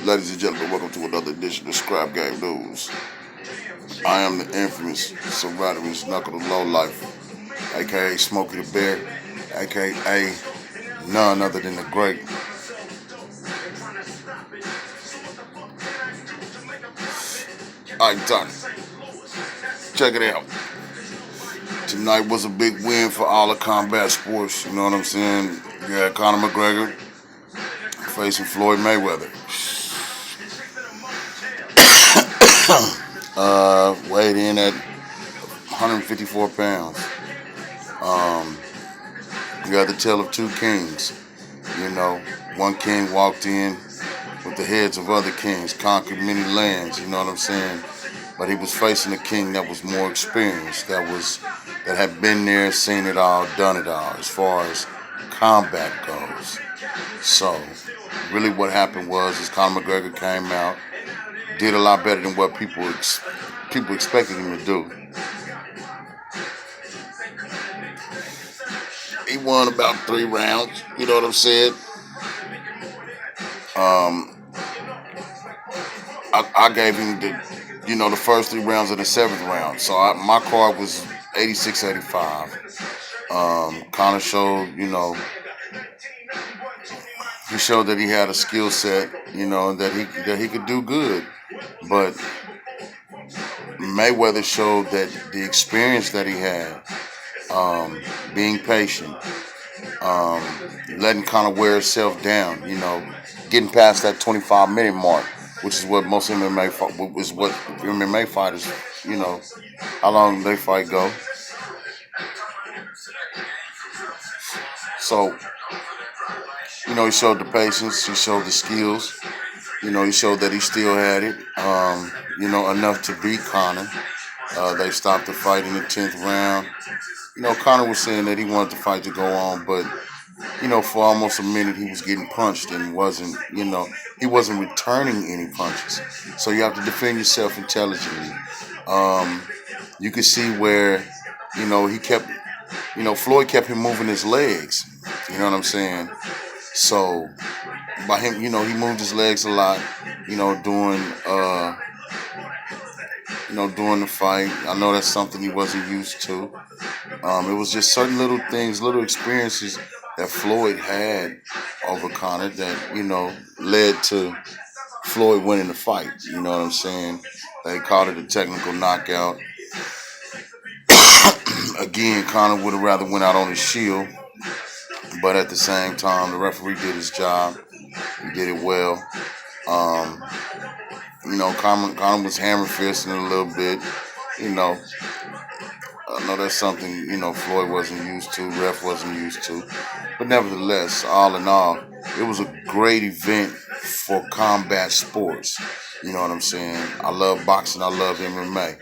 Ladies and gentlemen, welcome to another edition of Scrap Game News. I am the infamous Serratus Knuckle the Lowlife, aka Smokey the Bear, aka none other than the great Ike Tuck. Check it out. Tonight was a big win for all the combat sports, you know what I'm saying? You had Conor McGregor facing Floyd Mayweather. Weighed in at 154 pounds. You got the tale of two kings. You know, one king walked in with the heads of other kings, conquered many lands, you know what I'm saying? But he was facing a king that was more experienced, that had been there, seen it all, done it all, as far as combat goes. So, really what happened is Conor McGregor came out, did a lot better than what people expected him to do. He won about 3 rounds, you know what I'm saying? I gave him the first 3 rounds of the 7th round. So my card was 86-85. Conor showed, he showed that he had a skill set, that he could do good. But Mayweather showed that the experience that he had, being patient, letting Conor wear himself down, getting past that 25-minute mark, which is what most MMA fighters, how long they fight go. So, he showed the patience, he showed the skills, he showed that he still had it, enough to beat Conor. They stopped the fight in the 10th round. Conor was saying that he wanted the fight to go on, but for almost a minute he was getting punched and he wasn't returning any punches. So you have to defend yourself intelligently. You could see where, he kept, Floyd kept him moving his legs. You know what I'm saying? So by him, he moved his legs a lot, during the fight. I know that's something he wasn't used to. It was just certain little things, little experiences that Floyd had over Conor that, led to Floyd winning the fight. You know what I'm saying? They called it a technical knockout. Again, Conor would have rather went out on his shield. But at the same time, the referee did his job. He did it well. Conor was hammer fisting a little bit. I know that's something, Floyd wasn't used to, ref wasn't used to. But nevertheless, all in all, it was a great event for combat sports. You know what I'm saying? I love boxing, I love MMA.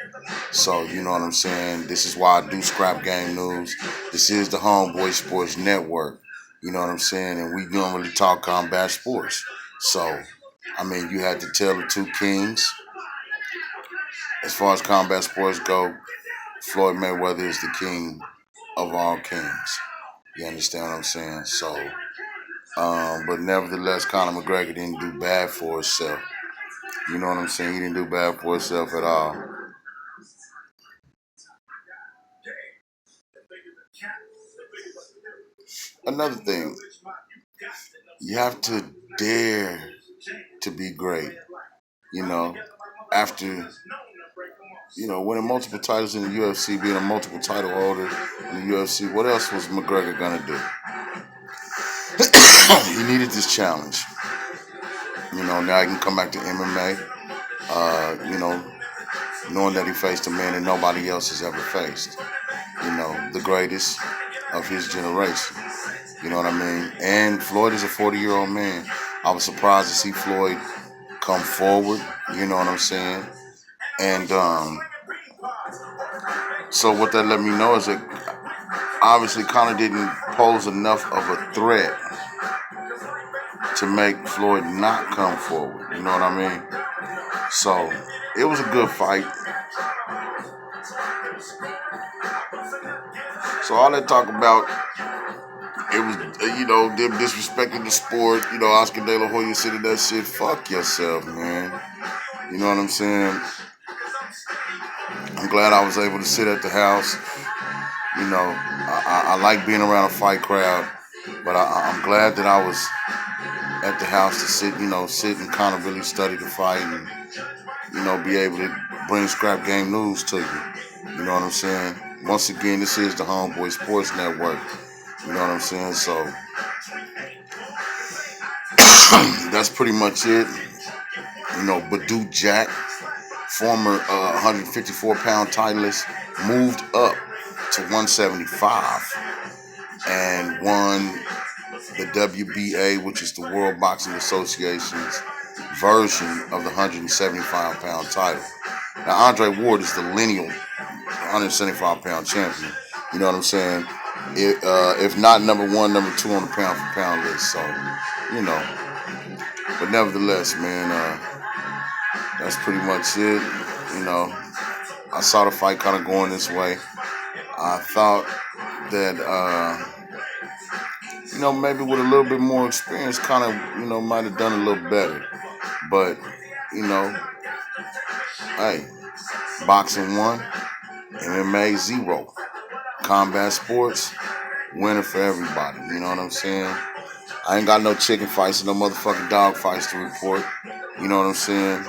So, you know what I'm saying? This is why I do Scrap Game News. This is the Homeboy Sports Network. You know what I'm saying? And we don't really talk combat sports. So, you had to tell the two kings. As far as combat sports go, Floyd Mayweather is the king of all kings. You understand what I'm saying? So, but nevertheless, Conor McGregor didn't do bad for himself. You know what I'm saying? He didn't do bad for himself at all. Another thing, you have to dare to be great. After winning multiple titles in the UFC, being a multiple title holder in the UFC, what else was McGregor gonna do? He needed this challenge. Now he can come back to MMA. Knowing that he faced a man that nobody else has ever faced. The greatest of his generation. You know what I mean? And Floyd is a 40-year-old man. I was surprised to see Floyd come forward. You know what I'm saying? And so what that let me know is that obviously Conor didn't pose enough of a threat to make Floyd not come forward. You know what I mean? So it was a good fight. So all that talk about it was, them disrespecting the sport. Oscar De La Hoya said that shit. Fuck yourself, man. You know what I'm saying? I'm glad I was able to sit at the house. I like being around a fight crowd, but I'm glad that I was at the house to sit and kind of really study the fight and, be able to bring Scrap Game News to you. You know what I'm saying? Once again, this is the Homeboy Sports Network. You know what I'm saying? So that's pretty much it. Badu Jack, former 154-pound titleist, moved up to 175 and won the WBA, which is the World Boxing Association's version of the 175-pound title. Now, Andre Ward is the lineal 175-pound champion. You know what I'm saying? If not number one, number two on the pound for pound list. So, but nevertheless, man, that's pretty much it. I saw the fight kind of going this way. I thought that, maybe with a little bit more experience, kind of, might have done a little better. But, hey, boxing 1, MMA 0. Combat sports, winner for everybody. You know what I'm saying? I ain't got no chicken fights and no motherfucking dog fights to report. You know what I'm saying?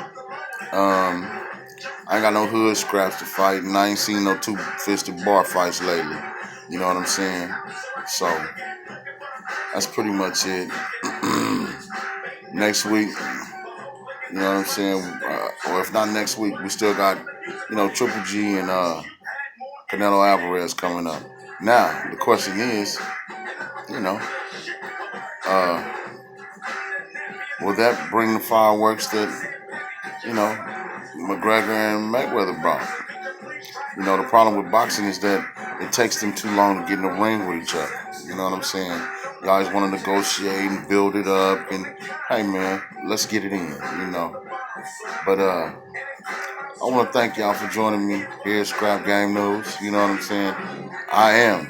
I ain't got no hood scraps to fight, and I ain't seen no two-fisted bar fights lately. You know what I'm saying? So, that's pretty much it. Next week, you know what I'm saying? Or if not next week, we still got, Triple G and Canelo Alvarez coming up. Now, the question is, will that bring the fireworks that, McGregor and Mayweather brought? The problem with boxing is that it takes them too long to get in the ring with each other. You know what I'm saying? You always want to negotiate and build it up and, hey man, let's get it in, But I want to thank y'all for joining me here at Scrap Game News. You know what I'm saying? I am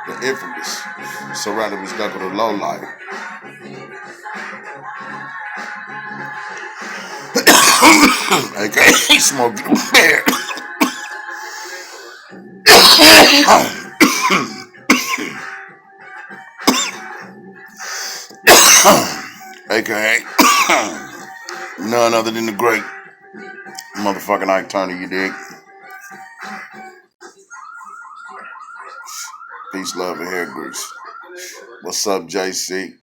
the infamous surrounded with stuck with a low life. AKA Smoking Bear. AKA none other than the great motherfucking Ike Turner, you dig? Peace, love, and hair grease. What's up, JC?